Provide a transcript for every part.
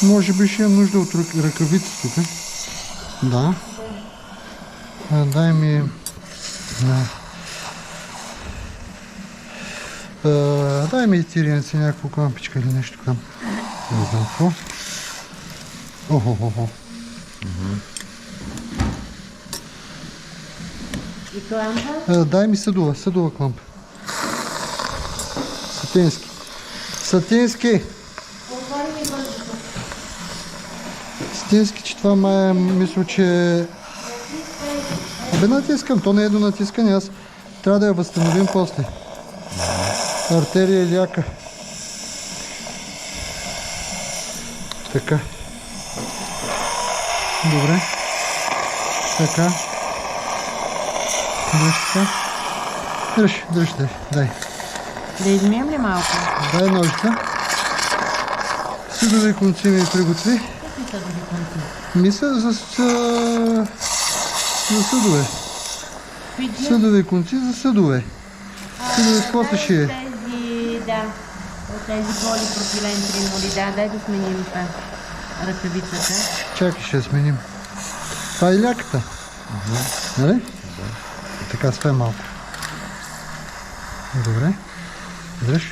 Може би ще имам нужда от ръкавица тук. Да. Дай ми... дай ми тиреници, някаква клампичка или нещо там. Не знам какво. Охо. И клампа? Дай ми съдова клампа. Сатински. Сатински, че това май мисля, че... Абе натискам, то не е до натискане, аз трябва да я възстановим после. Артерия и ляка. Така. Добре. Така. Дръж, дай. Да измием ли малко? Дай ножица. Съдови конци ми приготви. Какви съдови конци? Мисля за съдове. Съдови конци за съдове. Съдове с какво се шие? От тези полипропилен тринолида. Дай да сменим това. Ръкавицата. Чакай, ще сменим. Това е ляката. Нали? Да. Така, стой малко. Добре. Дръж.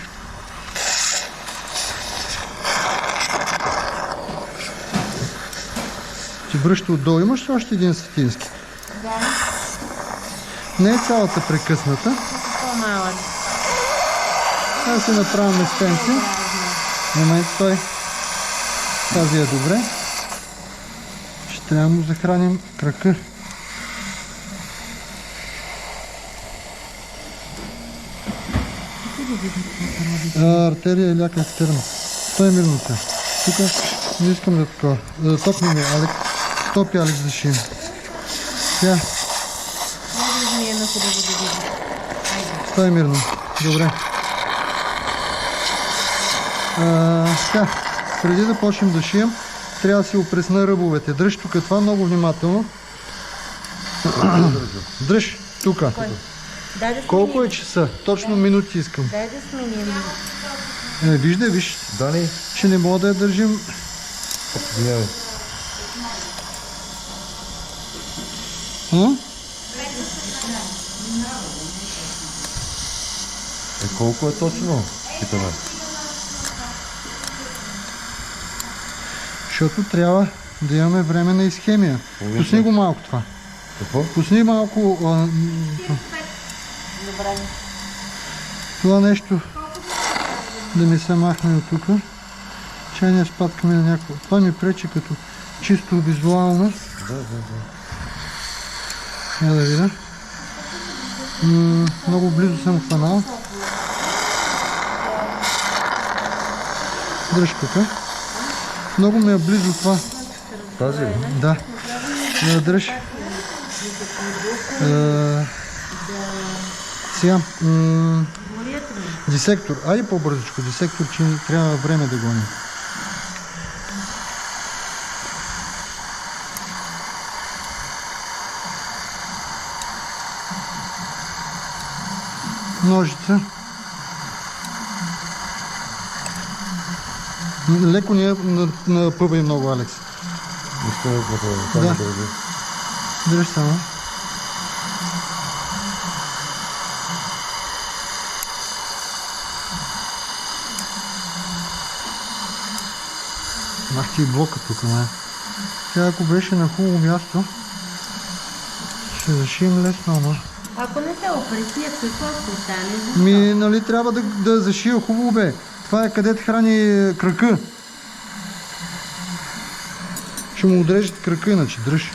Ти бръща отдолу. Имаш ли още един сатински? Да. Не е цялата прекъсната. По-малък. Да си направим местенци. Момент, стой. Тази е добре. Ще трябва да му захраним крака. Артерия и ляка екстерна. Стой мирно се. Тук не искам да такова. Топни ми, Алекс. Топи, Алекс, да шием. Тя. Стой мирно. Добре. Така. Преди да почнем да шием, трябва да си опресна ръбовете. Дръж тук това много внимателно. Дръж тук. Колко е часа? Точно минути искам. Дай да сменим. Виж. Дани. Че не мога да я държим. Извинявай. Колко е точно? Питаме. Защото трябва да имаме време на изхемия. Пусни го малко това. Какво? Пусни малко Добре. това нещо да ми се махне от тук. Чай не спадкаме на някакво. Това ми пречи като чисто визуално. Я да видя. Много близо съм хванал. Дръж тук. Много ми е близо това. Тази ли? Да. Дръж. Сега. Дисектор. Айде по-бързичко. Дисектор, че трябва време да гоним. Ножица. Леко ни напъва и много, Алекс. Да. Дръж само. Мах ти и блока тук, ме. Тя ако беше на хубаво място, ще зашием лесно, ама. Ако не се опресият, какво ще стане? Нали трябва да зашия хубаво, бе. Това е където храни крака. Ще му отрежат крака, иначе дръж.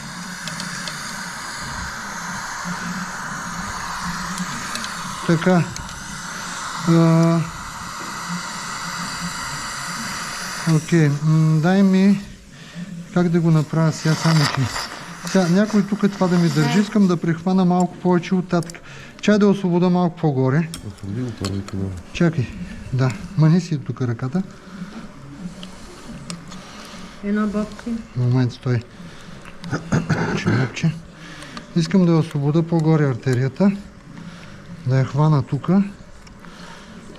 Така. Окей. Дай ми как да го направя сега, само че. Сега някой тук това да ми държи, искам да прихвана малко повече оттатък. Чай да освобода малко по-горе. Чакай. Да, мани си тук ръката. Едно бобче. Момент, стой. Чемъпче. Искам да я освобода по-горе артерията. Да я хвана тук,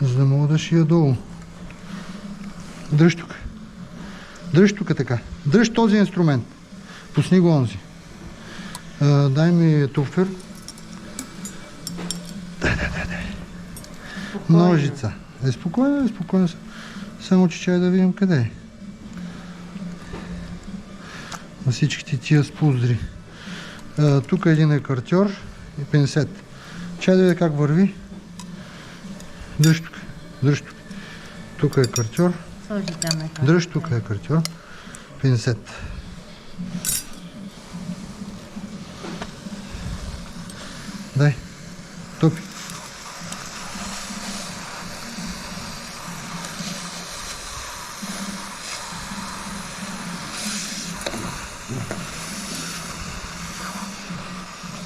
за да мога да шия долу. Дръж тук. Дръж тук така. Дръж този инструмент. Пусни го онзи. Дай ми туфер. Дай. Ножица. Спокойно. Само че чай да видим къде е. На всичките тия спуздри. Тук един е картьор и пинцет. Чай да видя как върви. Дръж тук. Тук е картьор. Сложи там е. Дръж тук е картьор. Пинцет. Дай. Топи.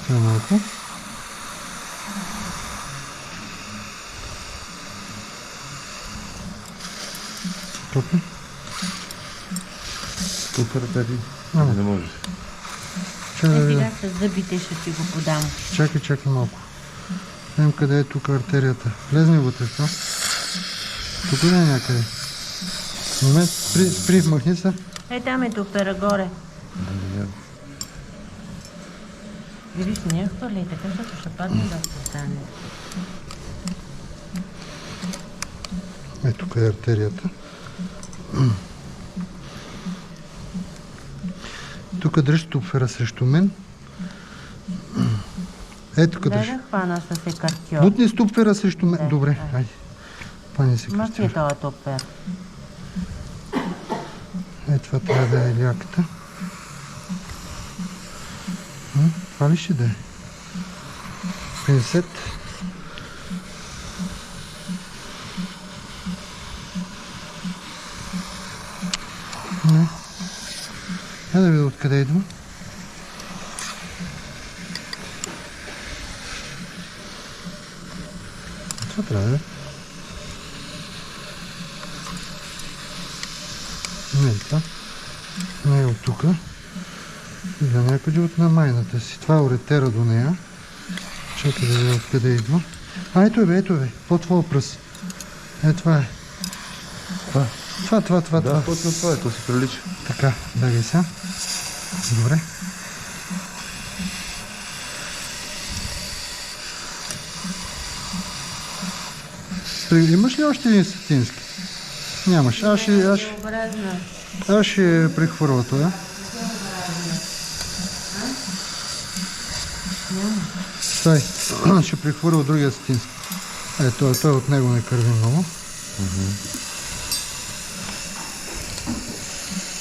Това малко. Топи. Тук ръпети. Ама. Не можеш. Чакай да видя. Сега с зъбите ще ти го подам. Чакай малко. Видим къде е тук артерията. Влезни вътре, това. Тук не е някъде. Момент, спри, махни се. Там е топера горе. Видиш, не е хвърли така, защото ще падне да стане. Тук е артерията. Тук дръж туфера срещу мен. Тук дръж. Да хвана с екартьор. Бутни ступфера срещу мен. Да, Добре, да. айде. Пани се Махни картьор. този топер. Това трябва да е ляката. Това ли ще да е? Пинцет. Не. Я да видя откъде идва. Това трябва да е. Не е това. Не е от тук. Идва някъде от намайната си. Това е уретера до нея. Чакай да видя откъде идва. Ето е бе. По твоя пръст. Това е. Това. Да, точно това е, то си прилича. Така, да ги сега. Добре. Имаш ли още един сатински? Нямаш. Аз ще прехвърля това. Стай, ще прехвърля другия сатински. Той от него не кърви много.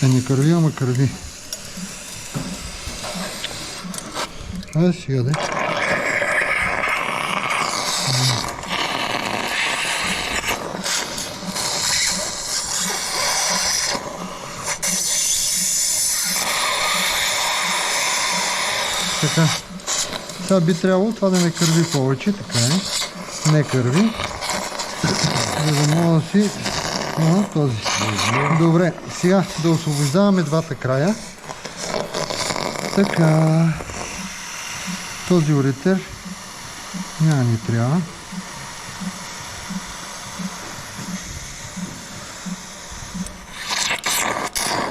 Не кърви, ама кърви. Сега да. Така. Сега би трябвало това да не кърви повече, така е. Не кърви. За да мога да си... този. Добре, сега да освобождаваме двата края. Така. Този уретер няма ни трябва.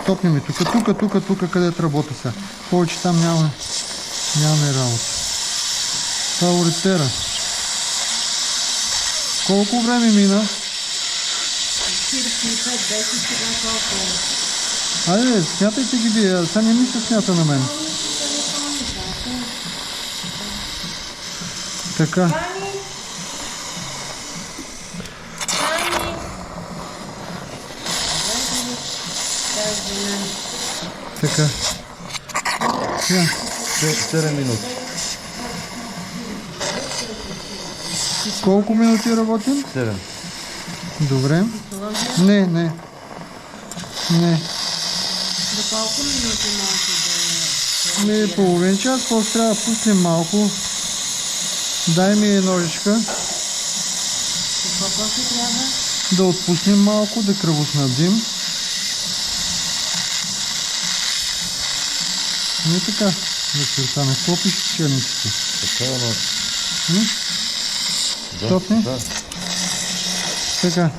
Топни ми тук, където работа сега. Повече там нямаме работа. Това е уретера. Колко време мина? 45-10 сега колко. Айде, смятайте ги вие, сега не ми се смята на мен. Така. Така. Сега. 7 минути. Колко минути работим? 7. Добре. Не. До колко минути може да е? Половин час, после трябва да пуснем малко. Дай ми ножичка. Какво после трябва? Да отпуснем малко, да кръвоснабдим. Не така. Да се остане. Какво пише черниците? Така, но... Топни? Да. Така.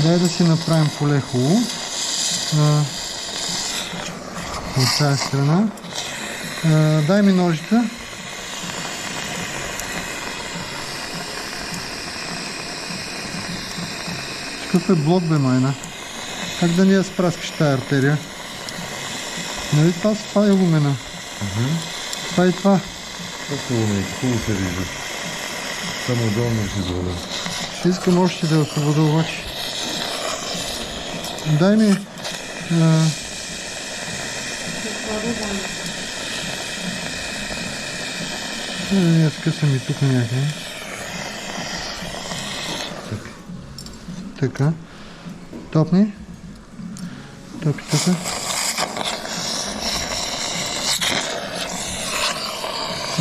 Дай да си направим поле хубаво. От тази страна. Дай ми ножица. Какъв е блок, бе, майна? Как да ни я спраскаш тази артерия? Нали това е лумена? Това и това. Хубаво се вижда. Само удобно ще доволя. Ще искам още да я освобода обаче. Дай ми... Я скъсам и тук някъде. Така. Топни. Топи така.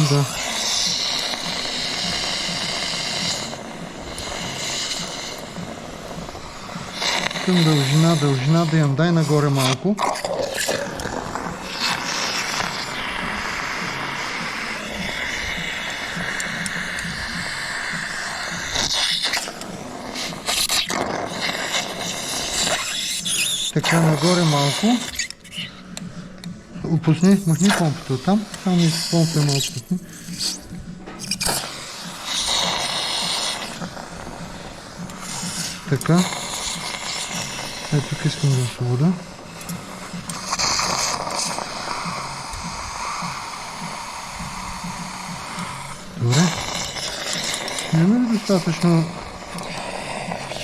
Да. Към дължина да имам. Дай нагоре малко. Така, нагоре малко. Опусни, махни помпата оттам. Само ми помпа малко пусни. Така. Ето тук искам да освобода. Добре. Няма ли достатъчно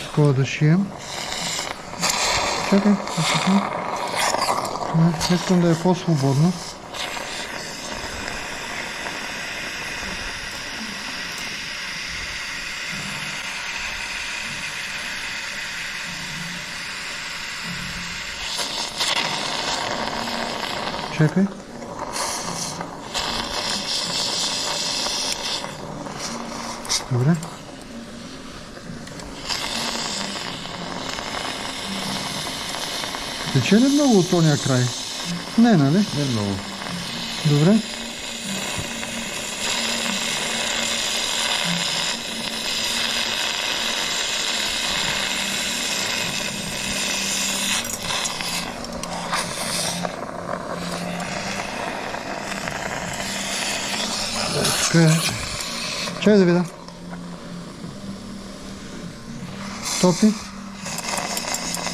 такова да шием? Чакай, искам да е по-свободно. Чакай. Добре. Тече ли много от тония край? Не, нали? Не много. Добре. Така. Чай да видя. Топи.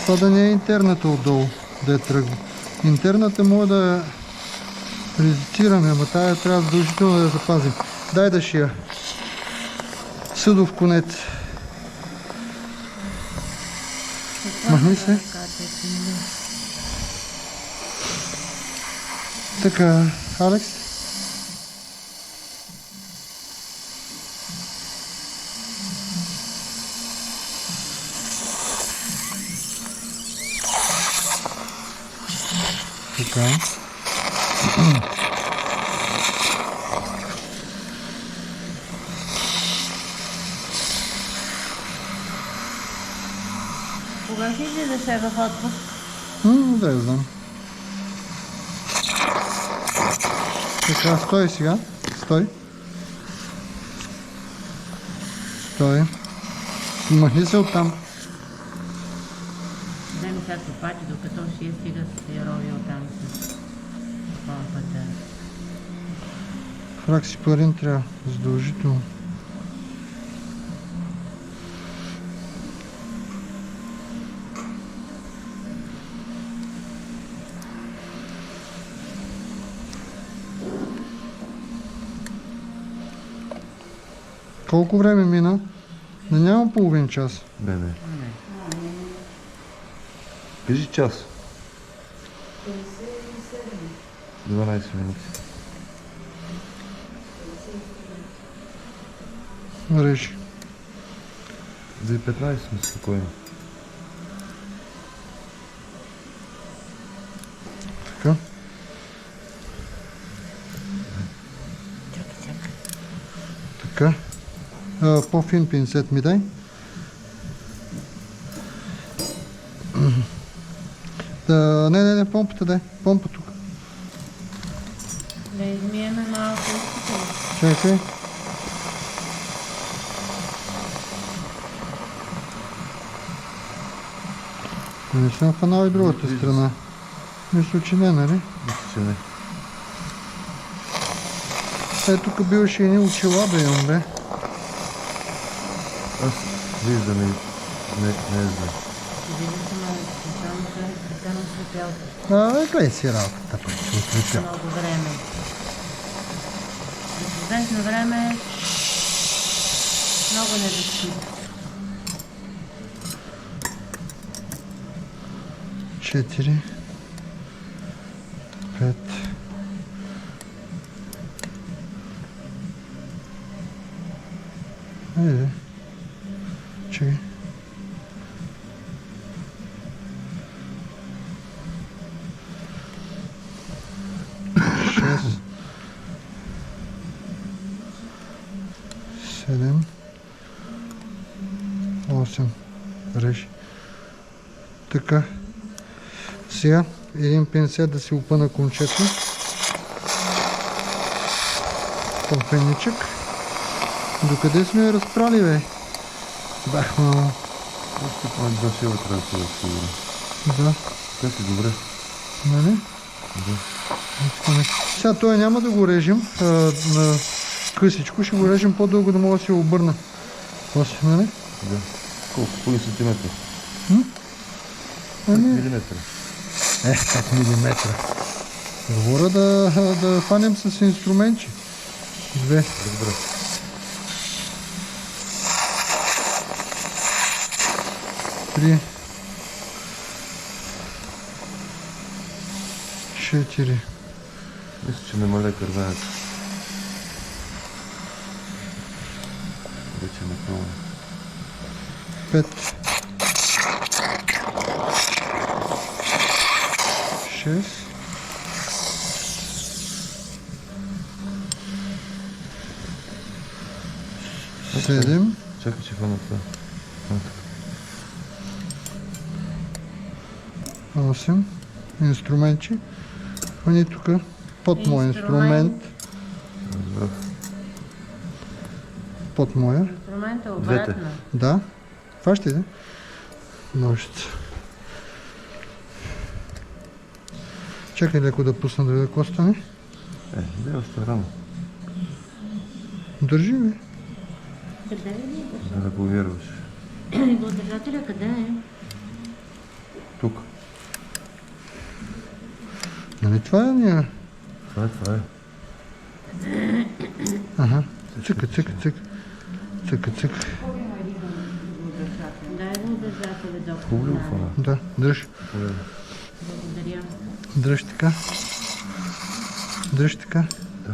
Това да не е интерната отдолу, да е тръгва. Интерната може да резицираме, ама тая трябва задължително да я запазим. Дай да шия. Съдов конец. Махни се. Така, Алекс. Така. Кога ще излизаш в отпуск? Да я знам. Така, стой сега. Стой. Стой. Махни се оттам. Дай ми сега цопати, докато ще я стига с яровия оттам с помпата. Фраксипарин трябва. Задължително. Колко време мина? Да няма половин час. Не. Кажи час. 12 минути. Реши. За 15 сме спокойно. Така. Така. По-фин пинцет ми дай. Не, помпата дай. Помпа тук. Да измиеме малко. Чакай. Не съм фанал и другата страна. Мисля, че не, нали? Мисля, че не. Тук биваше едни очила да имам, бе. Аз виждам и не знам. Специално светялка. Гледай си работата, пък ще отлепя. Много време. Известно време много недостиг. 4, 5. Айде. Чекай. 6, 7, 8. Реши. Така. Сега един пинцет да си опъна кончето. Помпеничък. Докъде сме я разпрали, бе? Бах, мамо. Още поне 2 шева трябва да се разсигуря. Да. Така си добре. Нали? Да. Сега той няма да го режем на късичко, ще го режем по-дълго да мога да се обърна. После, нали? Да. Колко? Коли сантиметра? Ами, Милиметра. 5 милиметра. Говоря да фанем с инструменти. 2. Разбира. 3. 4. Мисля, че намаля кървенето. Вече не пълно. 5. 6. 7. Чакай, че хвана това. 8. Инструменти. Хвани тук под моя инструмент. Разбрах. Под моя. Инструмента обратно. Да. Фащай, да? Ножица. Чакай леко да пусна да видя какво стане. Не, още рано. Държи, бе. Къде е ли? Да повярваш. Иглодържателя къде е? Тук. Нали това е ния? Това е. Ага. Цъка, цъка, цъка. Цъка, цъка. Дай иглодържателя, доктор. Хубаво ли го фана? Да, дръж. Благодаря. Дръж така. Дръж така. Да.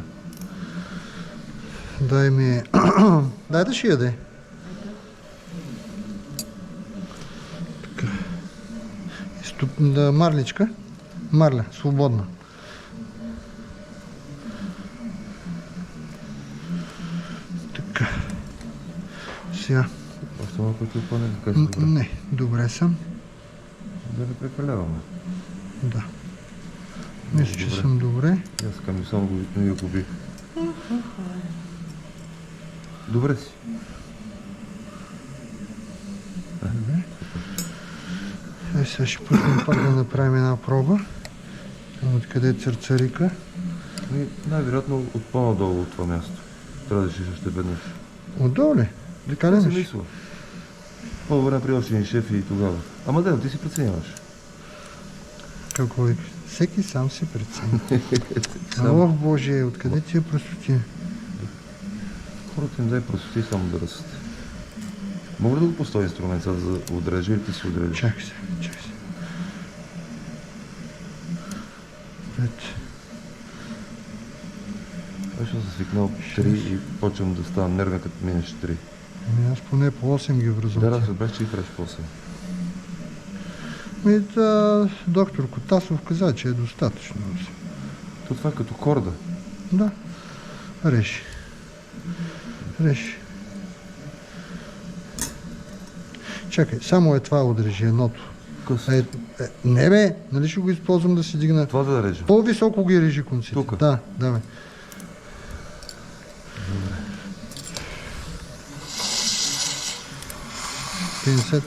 Дай ми... Дай да ще яде. Така. Да, марличка. Марля, свободна. Така. Сега. Още малко ти опъне, така си добре. Не, добре съм. Да не прекаляваме. Да. Мисля, че Добре. съм добре. И аз към само го я губих. Добре си. Сега ще пуснем пак да направим една проба. Откъде е църцарика. И най-вероятно от по-надолу от това място. Трябва да решиш още веднъж. Отдолу ли? Така ли си миш? мисля? По-добре при още един шеф и тогава. Ама да, ти си преценяваш. Какво вика? Всеки сам си прецени. Сам. Ох, Боже, откъде ти е простотия? Хората им дай простоти само да растат. Мога ли да го поставя инструмент сега за да отрежа или ти си отрежеш? Чакай се, чакай се. 5. Аз съм се свикнал 3 и почвам да ставам нервен като минеш 3. Ами аз поне по 8 ги Да, връзвам. се отбрах, че и правиш по 8. Доктор Котасов каза, че е достатъчно. То това е като корда. Да. Реши. Реши. Чакай, само е това отрежи едното. Къс. Не бе, нали ще го използвам да си дигна. Това да режа. По-високо ги режи конците. Тука? Да, давай. Пинцет.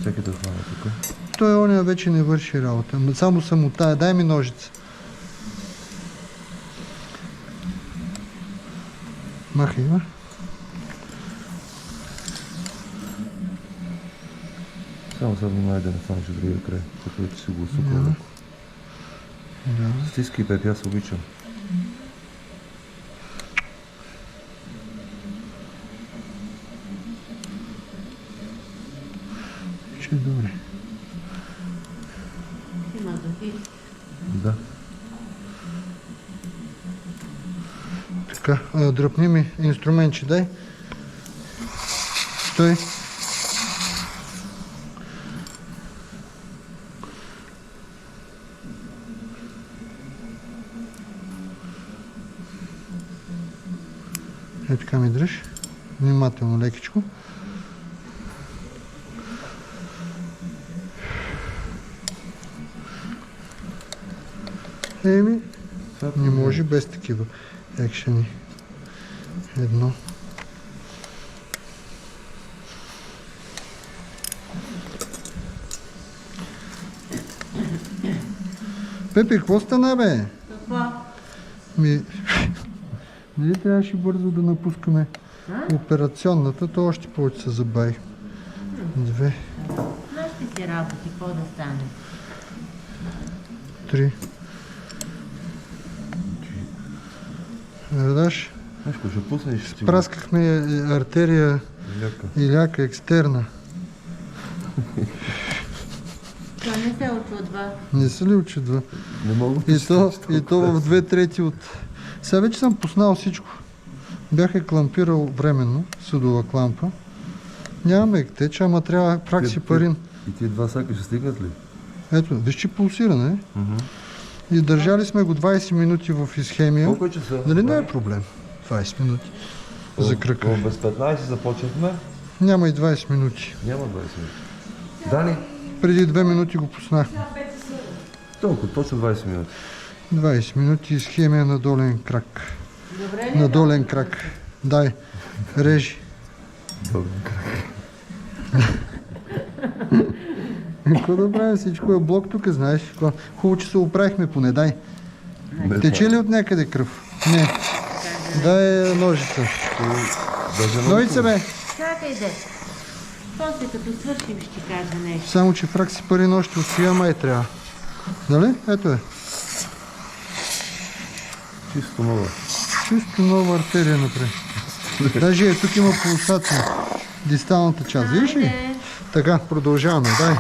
Чакай да хвана тук. Той оня вече не върши работа. Само самотая. Дай ми ножица. Махай, ма. Само сега внимай да не фанеш от другия край, като вече си го усукал. Да. Стискай, Пепи, аз обичам. Ще е добре. Има дофи. Да. Така, дръпни ми инструментче, дай. Стой. Е, така ми дръж. Внимателно, лекичко. Еми, не може без такива екшени. Едно. Пепи, какво стана, бе? Какво? Нали трябваше бързо да напускаме операционната, то още повече се забави. Две, Нашите си работи, какво да стане? три. Радаш, Нещо, ще пуснеш, ще ти го праскахме артерия ляка. иляка екстерна. Това не се очудва. Не се ли очудва? Не мога да И то в 2/3 от... Сега вече съм пуснал всичко. Бях е клампирал временно, съдова клампа. Нямаме теча, ама трябва праксипарин. И тия два сака ще стигнат ли? Ето, виж, че пулсира, не? И държали сме го 20 минути в изхемия. Колко е часа? Дали не е проблем? 20 минути. За кръка. Без 15 започнахме. Няма и 20 минути. Няма 20 минути. Дани? Преди 2 минути го пуснах. Толкова, точно 20 минути. 20 минути изхемия на долен крак. Добре ли? На долен крак. Дай, режи. Добре. Какво да правим? Всичко е блок тук, знаеш. Хубаво, че се оправихме поне, дай. Тече ли от някъде кръв? Не. Дай ножица. Ножица, бе! Чакай де. После като свършим ще ти кажа нещо. Само, че праксипарин още от сега май трябва. Нали? Ето е. Чисто нова. Чисто нова артерия напред. Даже тук има пулсация. Дисталната част. Видиш ли? Айде. Така, продължаваме. Дай.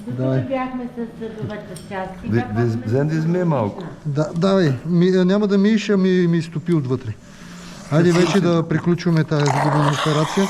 Докато бяхме с съдовата части. Взем да измие малко. Да, давай. Няма да миеш, а ми изтопи отвътре. Хайде вече да приключваме тази загубена операция.